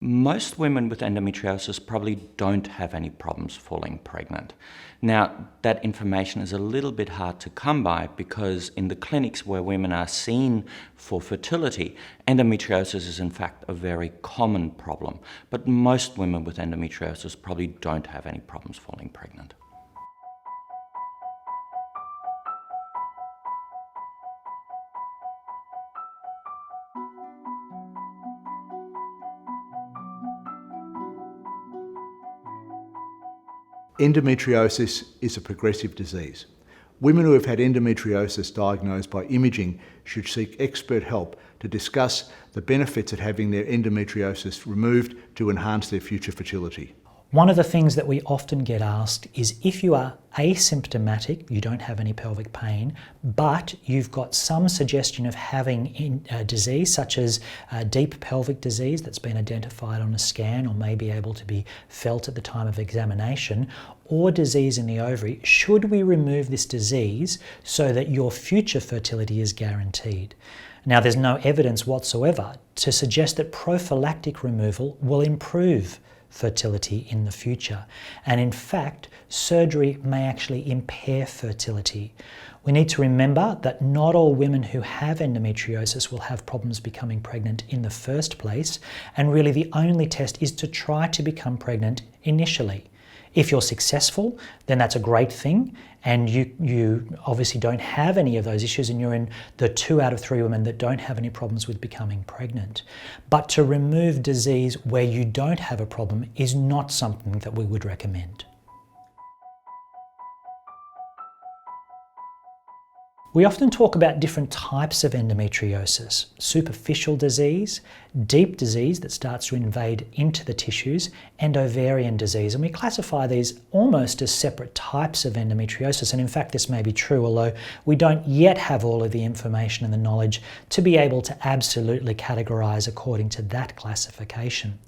Most women with endometriosis probably don't have any problems falling pregnant. Now, that information is a little bit hard to come by because in the clinics where women are seen for fertility, endometriosis is in fact a very common problem. But most women with endometriosis probably don't have any problems falling pregnant. Endometriosis is a progressive disease. Women who have had endometriosis diagnosed by imaging should seek expert help to discuss the benefits of having their endometriosis removed to enhance their future fertility. One of the things that we often get asked is if you are asymptomatic, you don't have any pelvic pain, but you've got some suggestion of having a disease such as deep pelvic disease that's been identified on a scan or may be able to be felt at the time of examination, or disease in the ovary, should we remove this disease so that your future fertility is guaranteed? Now, there's no evidence whatsoever to suggest that prophylactic removal will improve fertility in the future. And in fact, surgery may actually impair fertility. We need to remember that not all women who have endometriosis will have problems becoming pregnant in the first place, and really the only test is to try to become pregnant initially. If you're successful, then that's a great thing, and you obviously don't have any of those issues and you're in the 2 out of 3 women that don't have any problems with becoming pregnant. But to remove disease where you don't have a problem is not something that we would recommend. We often talk about different types of endometriosis: superficial disease, deep disease that starts to invade into the tissues, and ovarian disease. And we classify these almost as separate types of endometriosis. And in fact, this may be true, although we don't yet have all of the information and the knowledge to be able to absolutely categorize according to that classification.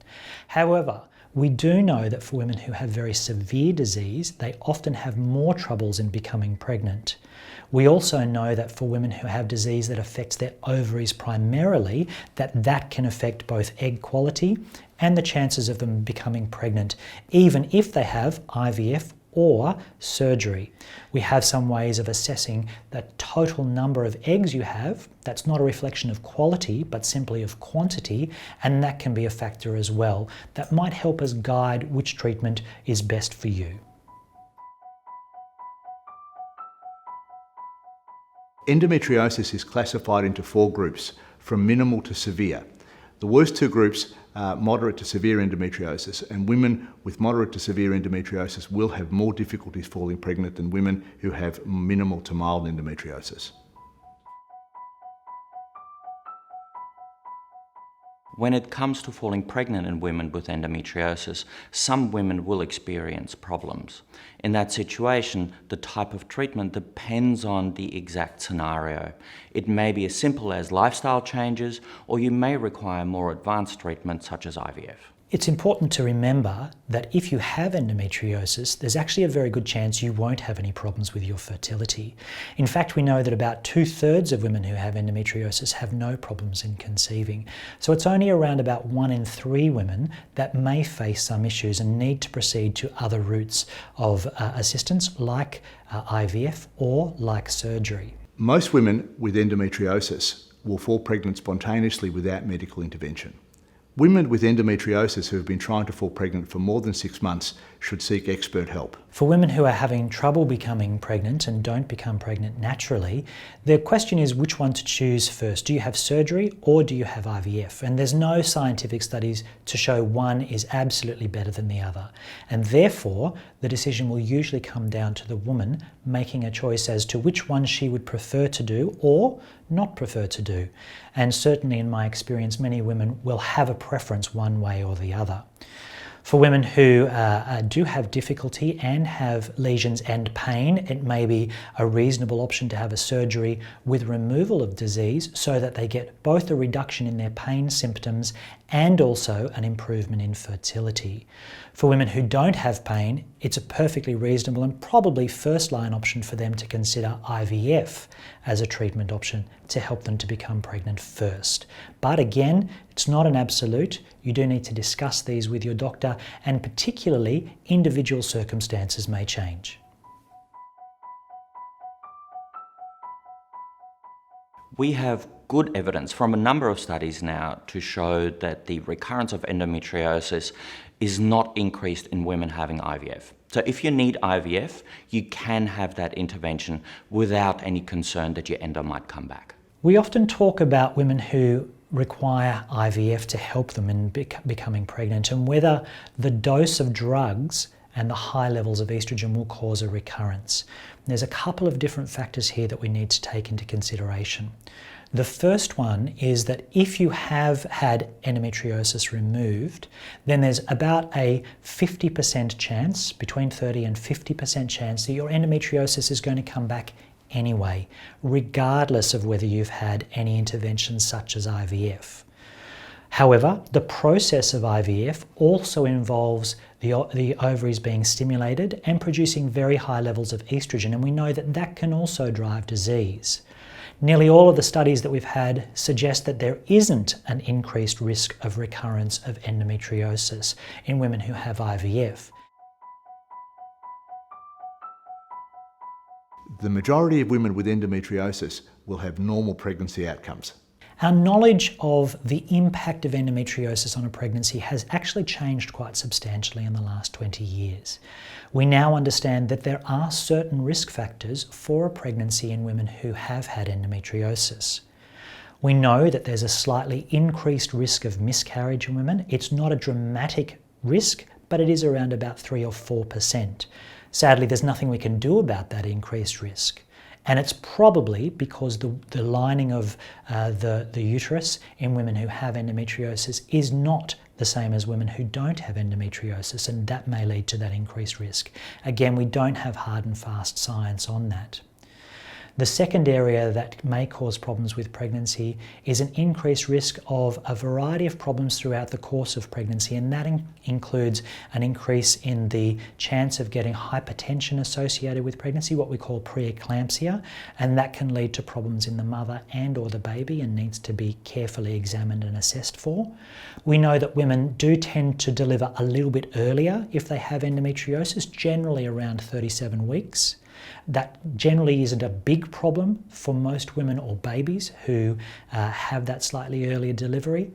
However, we do know that for women who have very severe disease, they often have more troubles in becoming pregnant. We also know that for women who have disease that affects their ovaries primarily, that can affect both egg quality and the chances of them becoming pregnant, even if they have IVF or surgery. We have some ways of assessing the total number of eggs you have. That's not a reflection of quality, but simply of quantity, and that can be a factor as well. That might help us guide which treatment is best for you. Endometriosis is classified into 4 groups, from minimal to severe. The worst 2 groups are moderate to severe endometriosis, and women with moderate to severe endometriosis will have more difficulties falling pregnant than women who have minimal to mild endometriosis. When it comes to falling pregnant in women with endometriosis, some women will experience problems. In that situation, the type of treatment depends on the exact scenario. It may be as simple as lifestyle changes, or you may require more advanced treatment such as IVF. It's important to remember that if you have endometriosis, there's actually a very good chance you won't have any problems with your fertility. In fact, we know that about 2/3 of women who have endometriosis have no problems in conceiving. So it's only around about 1 in 3 women that may face some issues and need to proceed to other routes of assistance like IVF or like surgery. Most women with endometriosis will fall pregnant spontaneously without medical intervention. Women with endometriosis who have been trying to fall pregnant for more than 6 months should seek expert help. For women who are having trouble becoming pregnant and don't become pregnant naturally, the question is which one to choose first. Do you have surgery or do you have IVF? And there's no scientific studies to show one is absolutely better than the other. And therefore, the decision will usually come down to the woman making a choice as to which one she would prefer to do or not prefer to do. And certainly in my experience, many women will have a preference one way or the other. For women who do have difficulty and have lesions and pain, it may be a reasonable option to have a surgery with removal of disease so that they get both a reduction in their pain symptoms and also an improvement in fertility. For women who don't have pain, it's a perfectly reasonable and probably first-line option for them to consider IVF as a treatment option to help them to become pregnant first. But again, it's not an absolute. You do need to discuss these with your doctor, and particularly individual circumstances may change. We have good evidence from a number of studies now to show that the recurrence of endometriosis is not increased in women having IVF. So if you need IVF, you can have that intervention without any concern that your endo might come back. We often talk about women who require IVF to help them in becoming pregnant, and whether the dose of drugs and the high levels of estrogen will cause a recurrence. There's a couple of different factors here that we need to take into consideration. The first one is that if you have had endometriosis removed, then there's about a 50% chance, between 30 and 50% chance, that your endometriosis is going to come back anyway, regardless of whether you've had any interventions such as IVF. However, the process of IVF also involves the ovaries being stimulated and producing very high levels of estrogen, and we know that that can also drive disease. Nearly all of the studies that we've had suggest that there isn't an increased risk of recurrence of endometriosis in women who have IVF. The majority of women with endometriosis will have normal pregnancy outcomes. Our knowledge of the impact of endometriosis on a pregnancy has actually changed quite substantially in the last 20 years. We now understand that there are certain risk factors for a pregnancy in women who have had endometriosis. We know that there's a slightly increased risk of miscarriage in women. It's not a dramatic risk, but it is around about 3 or 4%. Sadly, there's nothing we can do about that increased risk. And it's probably because the lining of the uterus in women who have endometriosis is not the same as women who don't have endometriosis, and that may lead to that increased risk. Again, we don't have hard and fast science on that. The second area that may cause problems with pregnancy is an increased risk of a variety of problems throughout the course of pregnancy, and that includes an increase in the chance of getting hypertension associated with pregnancy, what we call preeclampsia, and that can lead to problems in the mother and or the baby and needs to be carefully examined and assessed for. We know that women do tend to deliver a little bit earlier if they have endometriosis, generally around 37 weeks. That generally isn't a big problem for most women or babies who have that slightly earlier delivery.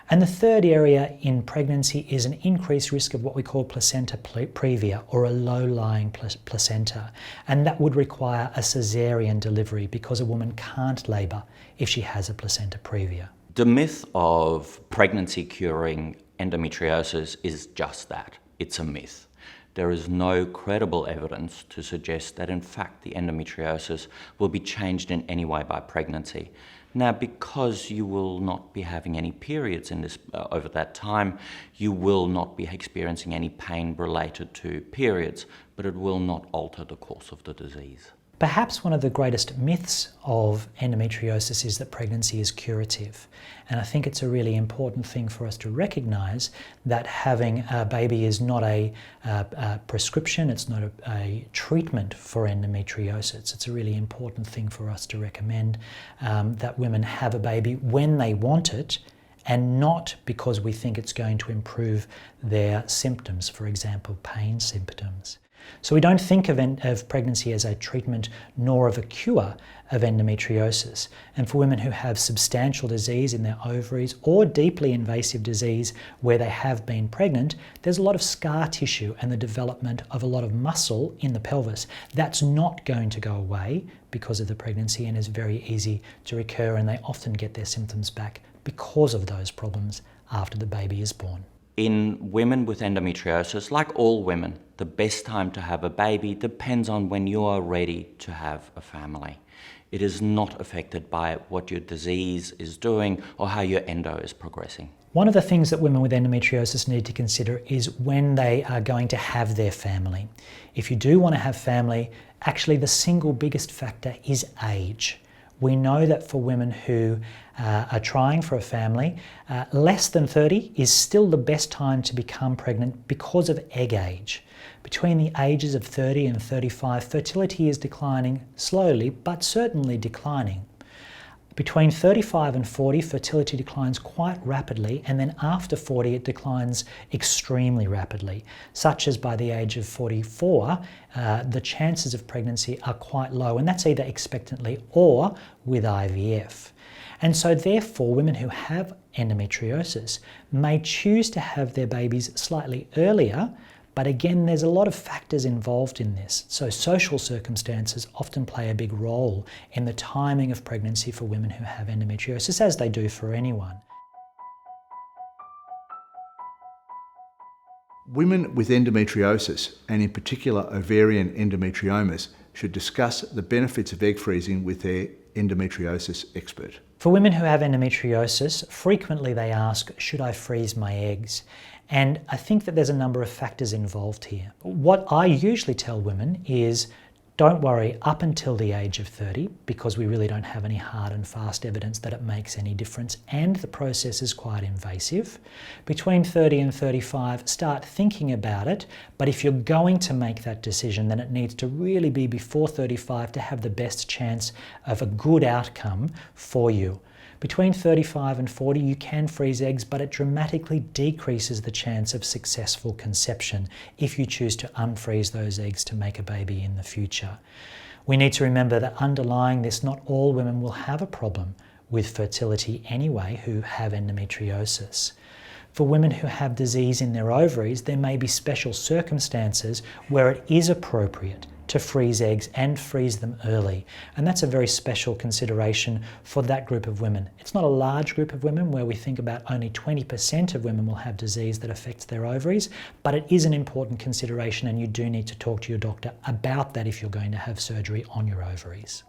And the third area in pregnancy is an increased risk of what we call placenta previa, or a low-lying placenta. And that would require a caesarean delivery because a woman can't labour if she has a placenta previa. The myth of pregnancy curing endometriosis is just that. It's a myth. There is no credible evidence to suggest that in fact the endometriosis will be changed in any way by pregnancy. Now, because you will not be having any periods in this over that time, you will not be experiencing any pain related to periods, but it will not alter the course of the disease. Perhaps one of the greatest myths of endometriosis is that pregnancy is curative. And I think it's a really important thing for us to recognise that having a baby is not a prescription, it's not a treatment for endometriosis. It's a really important thing for us to recommend that women have a baby when they want it, and not because we think it's going to improve their symptoms, for example, pain symptoms. So we don't think of pregnancy as a treatment nor of a cure of endometriosis. And for women who have substantial disease in their ovaries or deeply invasive disease where they have been pregnant, there's a lot of scar tissue and the development of a lot of muscle in the pelvis. That's not going to go away because of the pregnancy and is very easy to recur, and they often get their symptoms back because of those problems after the baby is born. In women with endometriosis, like all women, the best time to have a baby depends on when you are ready to have a family. It is not affected by what your disease is doing or how your endo is progressing. One of the things that women with endometriosis need to consider is when they are going to have their family. If you do want to have family, actually the single biggest factor is age. We know that for women who are trying for a family, less than 30 is still the best time to become pregnant because of egg age. Between the ages of 30 and 35, fertility is declining slowly, but certainly declining. Between 35 and 40, fertility declines quite rapidly, and then after 40 it declines extremely rapidly, such as by the age of 44, the chances of pregnancy are quite low, and that's either expectantly or with IVF. And so therefore, women who have endometriosis may choose to have their babies slightly earlier. But again, there's a lot of factors involved in this. So social circumstances often play a big role in the timing of pregnancy for women who have endometriosis, as they do for anyone. Women with endometriosis, and in particular ovarian endometriomas, should discuss the benefits of egg freezing with their endometriosis expert. For women who have endometriosis, frequently they ask, should I freeze my eggs? And I think that there's a number of factors involved here. What I usually tell women is, don't worry up until the age of 30, because we really don't have any hard and fast evidence that it makes any difference, and the process is quite invasive. Between 30 and 35, start thinking about it, but if you're going to make that decision, then it needs to really be before 35 to have the best chance of a good outcome for you. Between 35 and 40, you can freeze eggs, but it dramatically decreases the chance of successful conception if you choose to unfreeze those eggs to make a baby in the future. We need to remember that underlying this, not all women will have a problem with fertility anyway who have endometriosis. For women who have disease in their ovaries, there may be special circumstances where it is appropriate to freeze eggs and freeze them early. And that's a very special consideration for that group of women. It's not a large group of women where we think about only 20% of women will have disease that affects their ovaries, but it is an important consideration, and you do need to talk to your doctor about that if you're going to have surgery on your ovaries.